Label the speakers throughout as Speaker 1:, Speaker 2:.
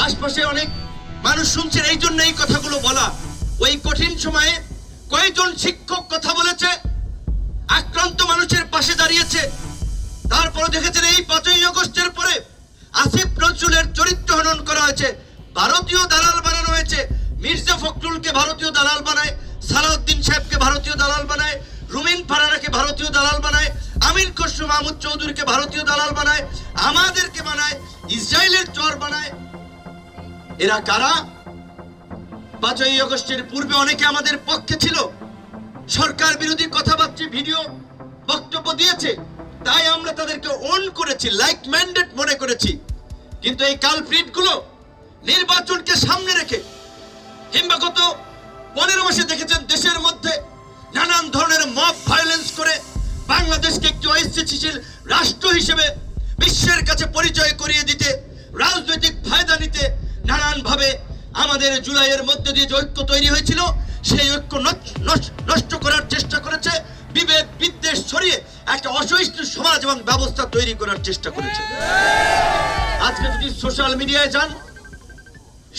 Speaker 1: আশপাশে অনেক মানুষ শুনছেন, এই জন্য এই কথাগুলো বলা। ওই কঠিন সময়ে কয়েকজন শিক্ষক কথা বলেছে, আক্রান্ত মানুষের পাশে দাঁড়িয়েছে। তারপরে দেখেছেন এই 5ই আগস্টের পরে আসিফ নজরুলের চরিত্র হনন করা হয়েছে, ভারতীয় দালাল বানানো হয়েছে। মির্জা ফখরুলকে ভারতীয় দালাল বানায়, সালাউদ্দিন সাহেবকে ভারতীয় দালাল বানায়, রুমিন ফারানাকে ভারতীয় দালাল বানায়, আমির খসরু মাহমুদ চৌধুরীকে ভারতীয় দালাল বানায়, আমাদেরকে বানায় ইসরায়েলের চর বানায়। এরা কারা? 5ই আগস্টের পূর্বে অনেকে আমাদের পক্ষে ছিল, সরকার বিরোধী কথাবার্তা ভিডিও বক্তব্য দিয়েছে, তাই আমরা তাদেরকে অন করেছি, লাইক ম্যান্ডেট মনে করেছি। কিন্তু এই কালপ্রিট গুলো নির্বাচনকে সামনে রেখে কিংবা গত 15 মাসে দেখেছেন দেশের মধ্যে নানান ধরনের মব ভায়োলেন্স করে বাংলাদেশকে একটি অস্থিতিশীল রাষ্ট্র হিসেবে বিশ্বের কাছে পরিচয় করিয়ে দিতে, রাজনৈতিক ফায়দা নিতে নানান ভাবে আমাদের জুলাইয়ের মধ্যে দিয়ে যে ঐক্য তৈরি হয়েছিল সেই ঐক্য নষ্ট করার চেষ্টা করেছে, বিভেদ বিদ্বেষ ছড়িয়ে একটা অসহিষ্ণু সমাজ এবং ব্যবস্থা তৈরি করার চেষ্টা করেছে। আজকে যদি সোশ্যাল মিডিয়ায় যান,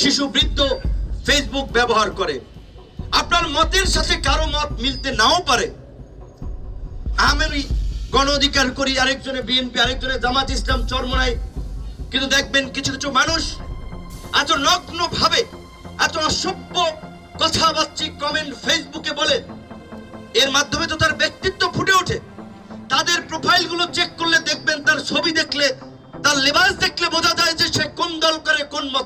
Speaker 1: শিশু বৃদ্ধ ফেসবুক ব্যবহার করে, আপনার মতের সাথে কারো মত মিলতে নাও পারে। আমি গণ অধিকার করি, আরেকজনে বিএনপি, আরেকজনে জামাত ইসলাম চরমনাই, কিন্তু দেখবেন কিছু কিছু মানুষ এত নগ্ন ভাবে এত অসভ্য কথাবার্তা কমেন্ট ফেসবুকে বলে, এর মাধ্যমে তো তার ব্যক্তিত্ব ফুটে ওঠে। তাদের প্রোফাইল গুলো চেক করলে দেখবেন, তার ছবি দেখলে, তার লেবাস দেখলে বোঝা যায় যে